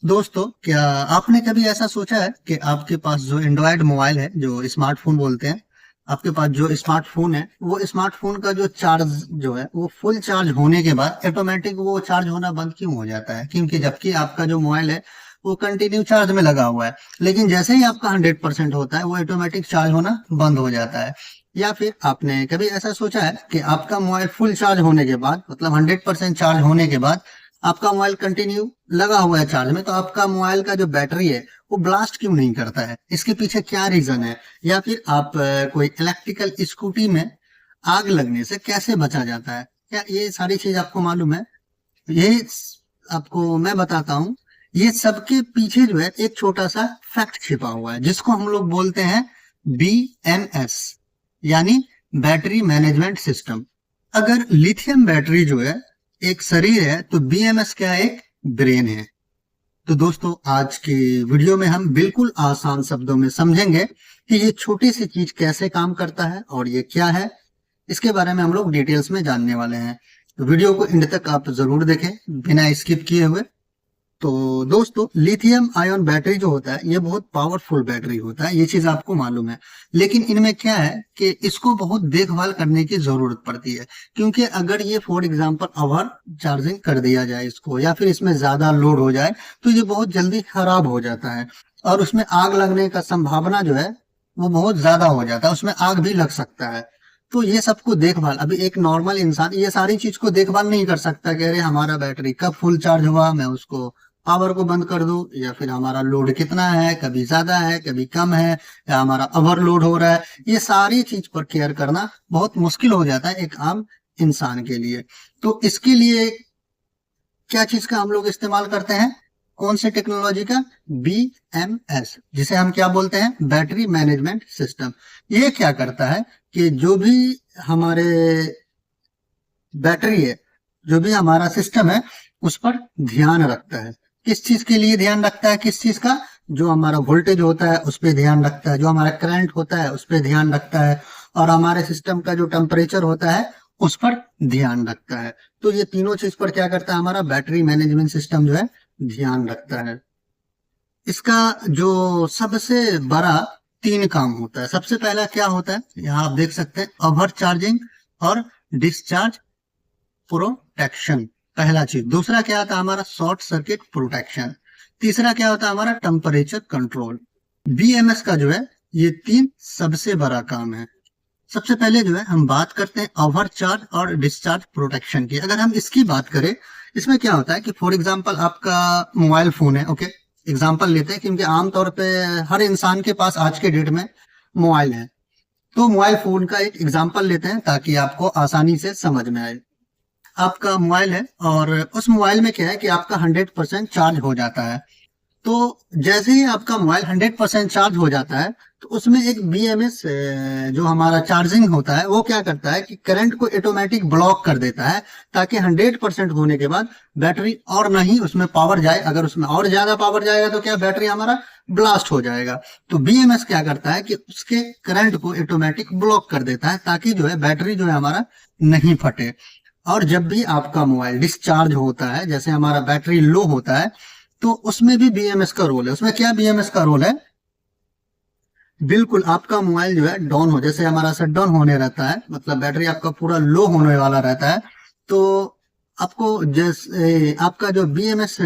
दोस्तों, क्या आपने कभी ऐसा सोचा है कि आपके पास जो एंड्रॉयड मोबाइल है, जो स्मार्टफोन बोलते हैं, आपके पास जो स्मार्टफोन है, वो स्मार्टफोन का जो चार्ज जो है वो फुल चार्ज होने के बाद ऑटोमेटिक वो चार्ज होना बंद क्यों हो जाता है? क्योंकि जबकि आपका जो मोबाइल है वो कंटिन्यू चार्ज में लगा हुआ है, लेकिन जैसे ही आपका 100% होता है वो ऑटोमेटिक चार्ज होना बंद हो जाता है। या फिर आपने कभी ऐसा सोचा है कि आपका मोबाइल फुल चार्ज होने के बाद, मतलब 100% चार्ज होने के बाद आपका मोबाइल कंटिन्यू लगा हुआ है चार्ज में, तो आपका मोबाइल का जो बैटरी है वो ब्लास्ट क्यों नहीं करता है? इसके पीछे क्या रीजन है? या फिर आप कोई इलेक्ट्रिकल स्कूटी में आग लगने से कैसे बचा जाता है? क्या ये सारी चीज आपको मालूम है? ये आपको मैं बताता हूँ। ये सबके पीछे जो है एक छोटा सा फैक्ट छिपा हुआ है, जिसको हम लोग बोलते हैं BMS, यानी बैटरी मैनेजमेंट सिस्टम। अगर लिथियम बैटरी जो है एक शरीर है, तो BMS क्या है? एक ब्रेन है। तो दोस्तों, आज की वीडियो में हम बिल्कुल आसान शब्दों में समझेंगे कि ये छोटी सी चीज कैसे काम करता है और ये क्या है। इसके बारे में हम लोग डिटेल्स में जानने वाले हैं। तो वीडियो को एंड तक आप जरूर देखें बिना स्किप किए हुए। तो दोस्तों, लिथियम आयन बैटरी जो होता है ये बहुत पावरफुल बैटरी होता है, ये चीज आपको मालूम है। लेकिन इनमें क्या है कि इसको बहुत देखभाल करने की जरूरत पड़ती है, क्योंकि अगर ये फॉर एग्जांपल ओवर चार्जिंग कर दिया जाए इसको, या फिर इसमें ज्यादा लोड हो जाए, तो ये बहुत जल्दी खराब हो जाता है और उसमें आग लगने का संभावना जो है वो बहुत ज्यादा हो जाता है, उसमें आग भी लग सकता है। तो ये सबको देखभाल, अभी एक नॉर्मल इंसान ये सारी चीज को देखभाल नहीं कर सकता कि अरे हमारा बैटरी कब फुल चार्ज हुआ, मैं उसको पावर को बंद कर दूं, या फिर हमारा लोड कितना है, कभी ज्यादा है कभी कम है, या हमारा ओवरलोड हो रहा है। ये सारी चीज पर केयर करना बहुत मुश्किल हो जाता है एक आम इंसान के लिए। तो इसके लिए क्या चीज का हम लोग इस्तेमाल करते हैं? कौन से टेक्नोलॉजी का? BMS, जिसे हम क्या बोलते हैं? Battery management system. ये क्या करता है कि जो भी हमारे बैटरी है, जो भी हमारा सिस्टम है, उस पर ध्यान रखता है। किस चीज के लिए ध्यान रखता है? किस चीज का? जो हमारा वोल्टेज होता है उस पर ध्यान रखता है, जो हमारा करंट होता है उस पर ध्यान रखता है, और हमारे सिस्टम का जो टेम्परेचर होता है उस पर ध्यान रखता है। तो ये तीनों चीज पर क्या करता है? हमारा बैटरी मैनेजमेंट सिस्टम जो है ध्यान रखता है। इसका जो सबसे बड़ा तीन काम होता है, सबसे पहला क्या होता है? यहाँ आप देख सकते हैं, ओवर चार्जिंग और डिस्चार्ज प्रोटेक्शन, पहला चीज। दूसरा क्या होता है? हमारा शॉर्ट सर्किट प्रोटेक्शन। तीसरा क्या होता है? हमारा टेम्परेचर कंट्रोल। BMS का जो है ये तीन सबसे बड़ा काम है। सबसे पहले जो है हम बात करते हैं ओवर चार्ज और डिस्चार्ज प्रोटेक्शन की। अगर हम इसकी बात करें, इसमें क्या होता है कि फॉर एग्जांपल आपका मोबाइल फोन है, ओके, एग्जांपल लेते हैं, क्योंकि आमतौर पे हर इंसान के पास आज के डेट में मोबाइल है। तो मोबाइल फोन का एक एग्जांपल लेते हैं ताकि आपको आसानी से समझ में आए। आपका मोबाइल है और उस मोबाइल में क्या है कि आपका 100% चार्ज हो जाता है। तो जैसे ही आपका मोबाइल 100% चार्ज हो जाता है, तो उसमें एक BMS जो हमारा चार्जिंग होता है वो क्या करता है कि करंट को ऑटोमेटिक ब्लॉक कर देता है, ताकि 100% होने के बाद बैटरी और नहीं उसमें पावर जाए। अगर उसमें और ज्यादा पावर जाएगा तो क्या, बैटरी हमारा ब्लास्ट हो जाएगा। तो BMS क्या करता है कि उसके करंट को ऑटोमेटिक ब्लॉक कर देता है, ताकि जो है बैटरी जो है हमारा नहीं फटे। और जब भी आपका मोबाइल डिस्चार्ज होता है, जैसे हमारा बैटरी लो होता है, तो उसमें भी BMS का रोल है। उसमें क्या BMS का रोल है? बिल्कुल आपका मोबाइल जो है डाउन हो, जैसे हमारा शट डाउन होने रहता है, मतलब बैटरी आपका पूरा लो होने वाला रहता है, तो आपको जैसे आपका जो BMS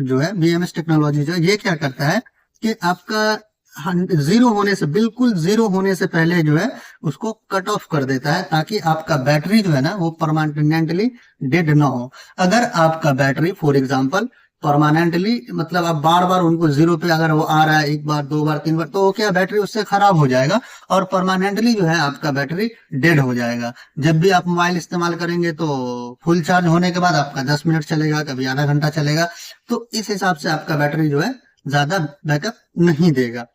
जो है, BMS टेक्नोलॉजी जो है, ये क्या करता है कि आपका जीरो होने से, बिल्कुल जीरो होने से पहले जो है उसको कट ऑफ कर देता है, ताकि आपका बैटरी जो है ना वो परमानेंटली डेड ना हो। अगर आपका बैटरी फॉर एग्जांपल परमानेंटली, मतलब आप बार बार उनको जीरो पे अगर वो आ रहा है, एक बार दो बार तीन बार, तो क्या बैटरी उससे खराब हो जाएगा और परमानेंटली जो है आपका बैटरी डेड हो जाएगा। जब भी आप मोबाइल इस्तेमाल करेंगे तो फुल चार्ज होने के बाद आपका 10 मिनट चलेगा, कभी आधा घंटा चलेगा, तो इस हिसाब से आपका बैटरी जो है ज्यादा बैकअप नहीं देगा।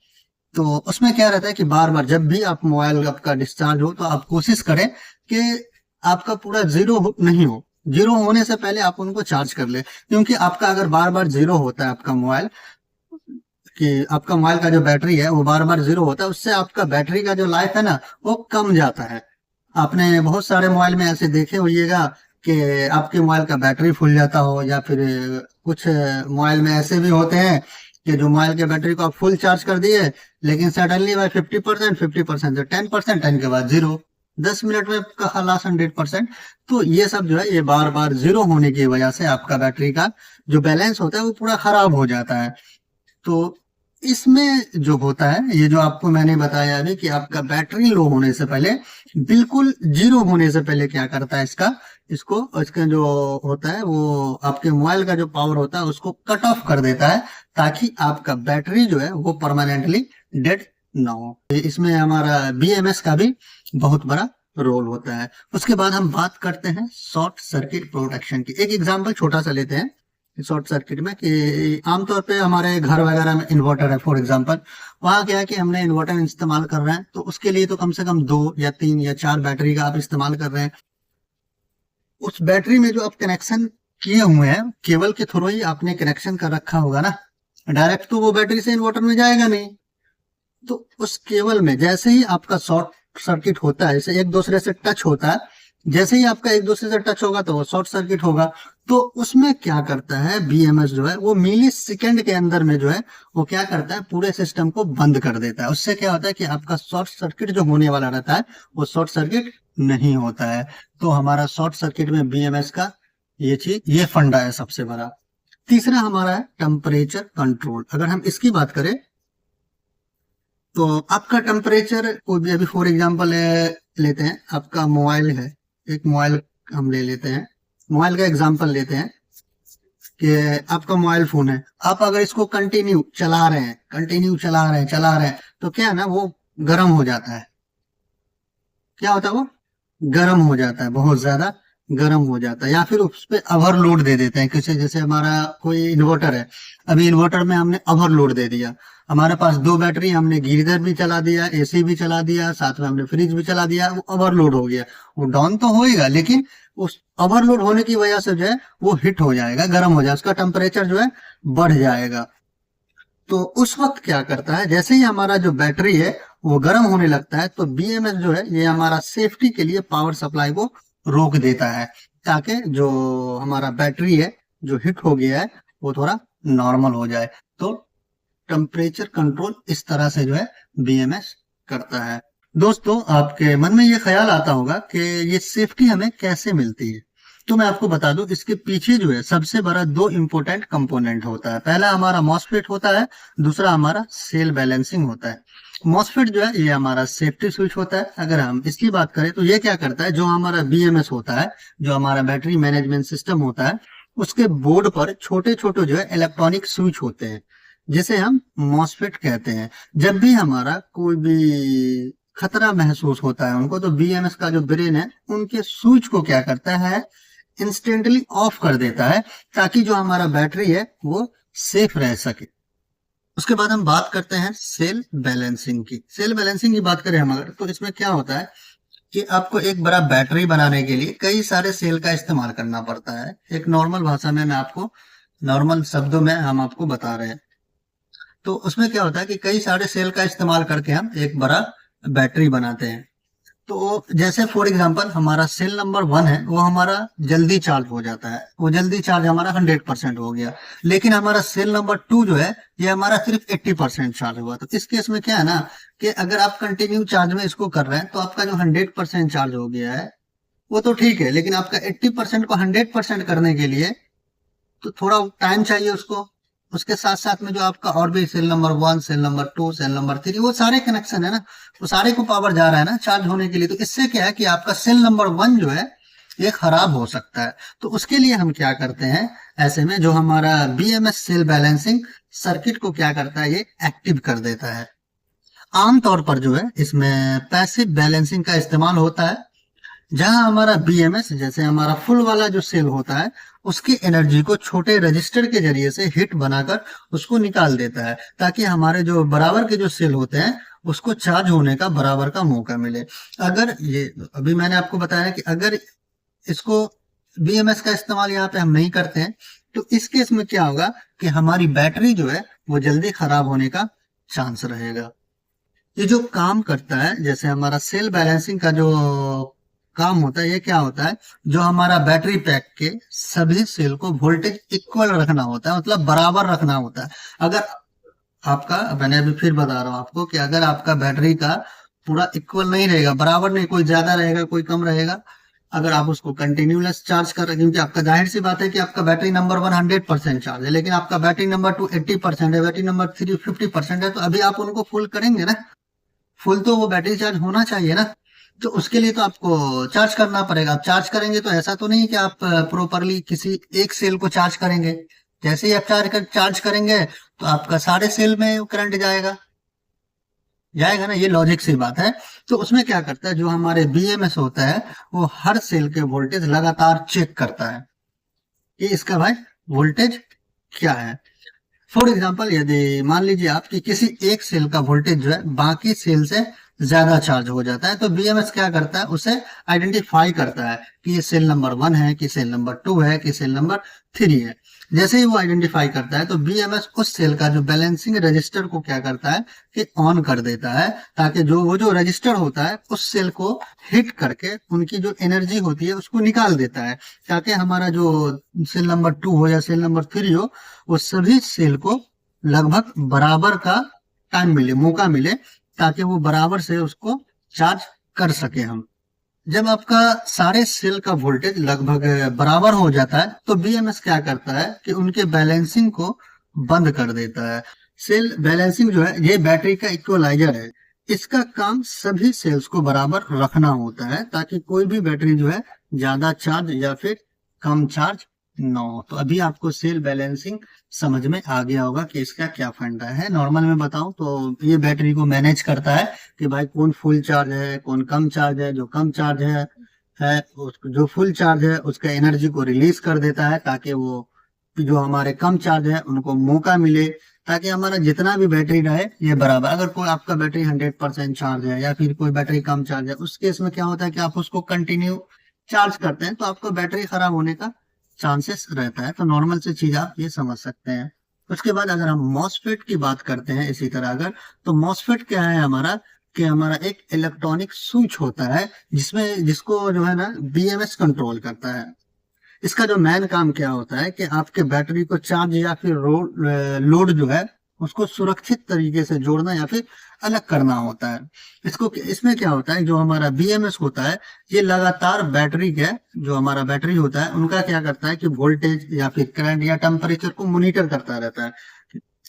तो उसमें क्या रहता है कि बार बार जब भी आप मोबाइल आपका डिस्चार्ज हो, तो आप कोशिश करें कि आपका पूरा नहीं हो, जीरो होने से पहले आप उनको चार्ज कर ले। क्योंकि आपका अगर बार बार जीरो होता है आपका मोबाइल, कि आपका मोबाइल का जो बैटरी है वो बार बार जीरो होता है, उससे आपका बैटरी का जो लाइफ है ना वो कम जाता है। आपने बहुत सारे मोबाइल में ऐसे देखे होइएगा कि आपके मोबाइल का बैटरी फूल जाता हो, या फिर कुछ मोबाइल में ऐसे भी होते हैं कि जो मोबाइल के बैटरी को आप फुल चार्ज कर दिए, लेकिन सडनली बाय 50%, 50% से 10%, 10 के बाद जीरो, 10 मिनट में आपका खलास 100%। तो ये सब जो है ये बार बार जीरो होने की वजह से आपका बैटरी का जो बैलेंस होता है वो पूरा खराब हो जाता है। तो इसमें जो होता है, ये जो आपको मैंने बताया अभी कि आपका बैटरी लो होने से पहले, बिल्कुल जीरो होने से पहले क्या करता है इसका जो होता है वो आपके मोबाइल का जो पावर होता है उसको कट ऑफ कर देता है, ताकि आपका बैटरी जो है वो परमानेंटली डेड ना हो। इसमें हमारा बीएमएस का भी बहुत बड़ा रोल होता है। उसके बाद हम बात करते हैं शॉर्ट सर्किट प्रोटेक्शन की। एक एग्जांपल छोटा सा लेते हैं शॉर्ट सर्किट में, कि आमतौर पे हमारे घर वगैरह में इन्वर्टर है फॉर एग्जांपल, वहां क्या है कि हमने इन्वर्टर इस्तेमाल कर रहे हैं, तो उसके लिए तो कम से कम 2 या 3 या 4 बैटरी का आप इस्तेमाल कर रहे हैं। उस बैटरी में जो आप कनेक्शन किए हुए हैं, केबल के थ्रू ही आपने कनेक्शन कर रखा होगा ना, डायरेक्ट तो वो बैटरी से इन्वर्टर में जाएगा नहीं। तो उस केबल में जैसे ही आपका शॉर्ट सर्किट होता है, जैसे एक दूसरे से टच होता है, जैसे ही आपका एक दूसरे से टच होगा तो वो शॉर्ट सर्किट होगा। तो उसमें क्या करता है बीएमएस जो है वो मिली सेकेंड के अंदर में जो है वो क्या करता है, पूरे सिस्टम को बंद कर देता है। उससे क्या होता है कि आपका शॉर्ट सर्किट जो होने वाला रहता है वो शॉर्ट सर्किट नहीं होता है। तो हमारा शॉर्ट सर्किट में बीएमएस का ये चीज, ये फंडा है सबसे बड़ा। तीसरा हमारा है टेम्परेचर कंट्रोल। अगर हम इसकी बात करें तो आपका टेम्परेचर कोई भी, अभी फॉर एग्जांपल लेते हैं, आपका मोबाइल है, एक मोबाइल हम ले लेते हैं, मोबाइल का एग्जांपल लेते हैं कि आपका मोबाइल फोन है, आप अगर इसको कंटिन्यू चला रहे हैं, चला रहे हैं, तो क्या है ना, वो गर्म हो जाता है। क्या होता है, वो गर्म हो जाता है, बहुत ज्यादा गर्म हो जाता है, या फिर उस पर ओवरलोड दे देते हैं। किसी, जैसे हमारा कोई इन्वर्टर है, अभी इन्वर्टर में हमने ओवरलोड दे दिया, हमारे पास 2 बैटरी, हमने गीजर भी चला दिया, एसी भी चला दिया, साथ में हमने फ्रिज भी चला दिया, वो ओवरलोड हो गया। वो डाउन तो होएगा, लेकिन उस ओवरलोड होने की वजह से जो है वो हिट हो जाएगा, गर्म हो जाएगा, उसका टेम्परेचर जो है बढ़ जाएगा। तो उस वक्त क्या करता है, जैसे ही हमारा जो बैटरी है वो गर्म होने लगता है, तो बीएमएस जो है ये हमारा सेफ्टी के लिए पावर सप्लाई को रोक देता है, ताकि जो हमारा बैटरी है जो हिट हो गया है वो थोड़ा नॉर्मल हो जाए। तो टेम्परेचर कंट्रोल इस तरह से जो है बीएमएस करता है। दोस्तों, आपके मन में ये ख्याल आता होगा कि ये सेफ्टी हमें कैसे मिलती है। तो मैं आपको बता दूं, इसके पीछे जो है सबसे बड़ा 2 इंपॉर्टेंट कंपोनेंट होता है। पहला हमारा मॉसफेट होता है, दूसरा हमारा सेल बैलेंसिंग होता है। मॉसफेट जो है ये हमारा सेफ्टी स्विच होता है। अगर हम इसकी बात करें तो ये क्या करता है, जो हमारा बीएमएस होता है, जो हमारा बैटरी मैनेजमेंट सिस्टम होता है, उसके बोर्ड पर छोटे छोटे जो है इलेक्ट्रॉनिक स्विच होते हैं, जिसे हम मॉसफेट कहते हैं। जब भी हमारा कोई भी खतरा महसूस होता है उनको, तो बीएमएस का जो ब्रेन है उनके स्विच को क्या करता है, इंस्टेंटली ऑफ कर देता है, ताकि जो हमारा बैटरी है वो सेफ रह सके। उसके बाद हम बात करते हैं सेल बैलेंसिंग की। सेल बैलेंसिंग की बात करें हम अगर, तो इसमें क्या होता है कि आपको एक बड़ा बैटरी बनाने के लिए कई सारे सेल का इस्तेमाल करना पड़ता है। एक नॉर्मल भाषा में मैं आपको, नॉर्मल शब्दों में हम आपको बता रहे हैं। तो उसमें क्या होता है कि कई सारे सेल का इस्तेमाल करके हम एक बड़ा बैटरी बनाते हैं। तो जैसे फॉर एग्जांपल हमारा सेल नंबर 1 है, वो हमारा जल्दी चार्ज हो जाता है, वो जल्दी चार्ज हमारा 100% हो गया। लेकिन हमारा सेल नंबर 2 जो है ये हमारा सिर्फ 80% चार्ज हुआ। तो इस केस में क्या है ना, कि अगर आप कंटिन्यू चार्ज में इसको कर रहे हैं, तो आपका जो 100% चार्ज हो गया है वो तो ठीक है, लेकिन आपका 80% को 100% करने के लिए तो थोड़ा टाइम चाहिए उसको। उसके साथ साथ में जो आपका और भी cell number 1, cell number 2, cell number 3, वो सारे कनेक्शन है ना, वो सारे को पावर जा रहा है ना चार्ज होने के लिए। तो इससे क्या है कि आपका सेल नंबर 1 जो है ये खराब हो सकता है। तो उसके लिए हम क्या करते हैं, ऐसे में जो हमारा बीएमएस सेल बैलेंसिंग सर्किट को क्या करता है, ये एक्टिव कर देता है। आमतौर पर जो है इसमें पैसिव बैलेंसिंग का इस्तेमाल होता है, जहां हमारा बीएमएस, जैसे हमारा फुल वाला जो सेल होता है, उसकी एनर्जी को छोटे रजिस्टर के जरिए से हिट बनाकर उसको निकाल देता है, ताकि हमारे जो बराबर के जो सेल होते हैं उसको चार्ज होने का बराबर का मौका मिले। अगर ये अभी मैंने आपको बताया कि अगर इसको बीएमएस का इस्तेमाल यहाँ पे हम नहीं करते हैं, तो इस केस में क्या होगा कि हमारी बैटरी जो है वो जल्दी खराब होने का चांस रहेगा। ये जो काम करता है, जैसे हमारा सेल बैलेंसिंग का जो काम होता है, ये क्या होता है, जो हमारा बैटरी पैक के सभी सेल को वोल्टेज इक्वल रखना होता है, मतलब बराबर रखना होता है। अगर आपका, मैंने अभी फिर बता रहा हूँ आपको कि अगर आपका बैटरी का पूरा इक्वल नहीं रहेगा, बराबर नहीं, कोई ज्यादा रहेगा कोई कम रहेगा, अगर आप उसको कंटिन्यूअस चार्ज कर रहे हैं, क्योंकि आपका जाहिर सी बात है कि आपका बैटरी नंबर 1 100% चार्ज है, लेकिन आपका बैटरी नंबर 2 80% है, बैटरी नंबर 3 50% है, तो अभी आप उनको फुल करेंगे ना, फुल तो वो बैटरी चार्ज होना चाहिए ना, तो उसके लिए तो आपको चार्ज करना पड़ेगा। आप चार्ज करेंगे तो ऐसा तो नहीं कि आप प्रॉपरली किसी एक सेल को चार्ज करेंगे, जैसे ही आप चार्ज करेंगे तो आपका सारे सेल में करंट जाएगा, जाएगा ना, ये लॉजिक सी बात है। तो उसमें क्या करता है, जो हमारे बीएमएस होता है वो हर सेल के वोल्टेज लगातार चेक करता है कि इसका भाई वोल्टेज क्या है। फॉर एग्जाम्पल, यदि मान लीजिए आप कि किसी एक सेल का वोल्टेज जो है बाकी सेल से ज्यादा चार्ज हो जाता है, तो बीएमएस क्या करता है, उसे आइडेंटिफाई करता है कि ये सेल नंबर 1 है, कि सेल नंबर 2 है, कि सेल नंबर 3 है। जैसे ही वो आइडेंटिफाई करता है तो बीएमएस उस सेल का जो बैलेंसिंग रजिस्टर को क्या करता है कि ऑन कर देता है, ताकि जो रजिस्टर होता है उस सेल को हिट करके उनकी जो एनर्जी होती है उसको निकाल देता है, ताकि हमारा जो सेल नंबर 2 हो या सेल नंबर 3 हो, वो सभी सेल को लगभग बराबर का टाइम मिले, मौका मिले, ताकि वो बराबर से उसको चार्ज कर सके हम। जब आपका सारे सेल का वोल्टेज लगभग बराबर हो जाता है तो बीएमएस क्या करता है कि उनके बैलेंसिंग को बंद कर देता है। सेल बैलेंसिंग जो है ये बैटरी का इक्वलाइजर है, इसका काम सभी सेल्स को बराबर रखना होता है, ताकि कोई भी बैटरी जो है ज्यादा चार्ज या फिर कम चार्ज ना हो। तो अभी आपको सेल बैलेंसिंग समझ में आ गया होगा कि इसका क्या फंडा है। नॉर्मल में बताऊं तो ये बैटरी को मैनेज करता है कि भाई कौन फुल चार्ज है, कौन कम चार्ज है, जो कम चार्ज है जो फुल चार्ज है उसका एनर्जी को रिलीज कर देता है, ताकि वो जो हमारे कम चार्ज है उनको मौका मिले, ताकि हमारा जितना भी बैटरी रहे ये बराबर। अगर कोई आपका बैटरी 100% चार्ज है या फिर कोई बैटरी कम चार्ज है, उस केस में क्या होता है कि आप उसको कंटिन्यू चार्ज करते हैं तो आपको बैटरी खराब होने का चांसेस रहता है। तो नॉर्मल से चीज आप ये समझ सकते हैं। उसके बाद अगर हम मॉसफेट की बात करते हैं इसी तरह अगर, तो मॉसफेट क्या है हमारा, कि हमारा एक इलेक्ट्रॉनिक स्विच होता है जिसको जो है ना बीएमएस कंट्रोल करता है। इसका जो मेन काम क्या होता है कि आपके बैटरी को चार्ज या फिर लोड जो है उसको सुरक्षित तरीके से जोड़ना या फिर अलग करना होता है। इसमें क्या होता है, जो हमारा बीएमएस होता है ये लगातार बैटरी के, जो हमारा बैटरी होता है उनका क्या करता है कि वोल्टेज या फिर करंट या टेम्परेचर को मॉनिटर करता रहता है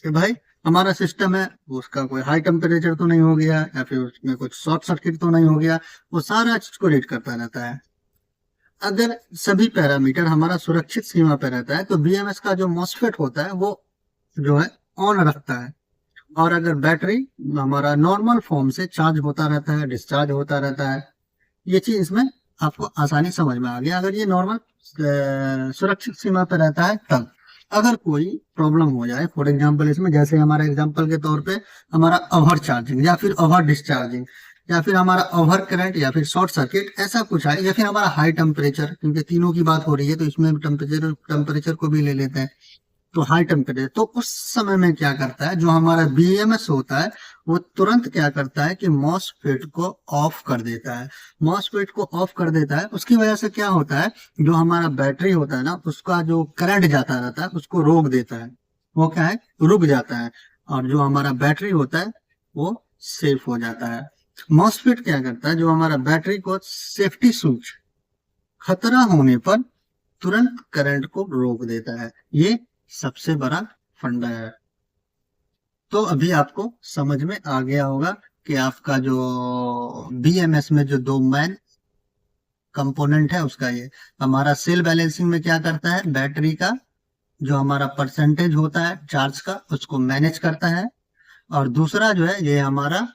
कि भाई हमारा सिस्टम है उसका कोई हाई टेम्परेचर तो नहीं हो गया या फिर उसमें कुछ शॉर्ट सर्किट तो नहीं हो गया, वो सारा चीज को रीड करता रहता है। अगर सभी पैरामीटर हमारा सुरक्षित सीमा पे रहता है तो बीएमएस का जो मॉसफेट होता है वो जो है ऑन रखता है। और अगर बैटरी हमारा नॉर्मल फॉर्म से चार्ज होता रहता है, डिस्चार्ज होता रहता है, ये चीज इसमें आपको आसानी समझ में आ गया। अगर ये नॉर्मल सुरक्षित सीमा पे रहता है तब। अगर कोई प्रॉब्लम हो जाए, फॉर एग्जांपल इसमें जैसे हमारा एग्जांपल के तौर पे हमारा ओवर चार्जिंग या फिर ओवर डिस्चार्जिंग या फिर हमारा ओवर करंट या फिर शॉर्ट सर्किट ऐसा कुछ है, या फिर हमारा हाई टेम्परेचर, क्योंकि तीनों की बात हो रही है तो इसमें टेम्परेचर को भी ले लेते हैं, तो हाई टेम्परेचर, तो उस समय में क्या करता है जो हमारा बीएमएस होता है वो तुरंत क्या करता है कि मॉसफेट को ऑफ कर देता है। मॉसफेट को ऑफ कर देता है, उसकी वजह से क्या होता है, जो हमारा बैटरी होता है ना उसका जो करंट जाता रहता है उसको रोक देता है, वो क्या है रुक जाता है, और जो हमारा बैटरी होता है वो सेफ हो जाता है। मॉसफेट क्या करता है, जो हमारा बैटरी को सेफ्टी स्विच खतरा होने पर तुरंत करंट को रोक देता है। ये सबसे बड़ा फंडा है। तो अभी आपको समझ में आ गया होगा कि आपका जो बीएमएस में जो दो मेन कंपोनेंट है उसका ये हमारा सेल बैलेंसिंग में क्या करता है, बैटरी का जो हमारा परसेंटेज होता है चार्ज का उसको मैनेज करता है, और दूसरा जो है ये हमारा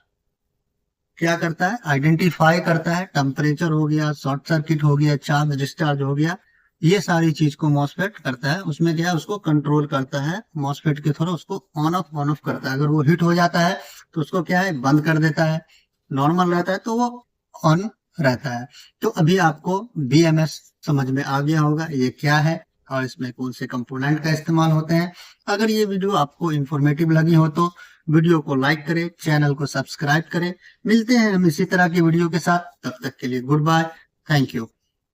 क्या करता है, आइडेंटिफाई करता है, टेम्परेचर हो गया, शॉर्ट सर्किट हो गया, चार्ज डिस्चार्ज हो गया, ये सारी चीज को मॉसफेट करता है। उसमें क्या है उसको कंट्रोल करता है, मॉसफेट के थ्रू उसको ऑन ऑफ करता है। अगर वो हिट हो जाता है तो उसको क्या है बंद कर देता है, नॉर्मल रहता है तो वो ऑन रहता है। तो अभी आपको बीएमएस समझ में आ गया होगा ये क्या है और इसमें कौन से कंपोनेंट का इस्तेमाल होते हैं। अगर ये वीडियो आपको इंफॉर्मेटिव लगी हो तो वीडियो को लाइक करें, चैनल को सब्सक्राइब करें। मिलते हैं हम इसी तरह की वीडियो के साथ, तब तक के लिए गुड बाय। Thank you.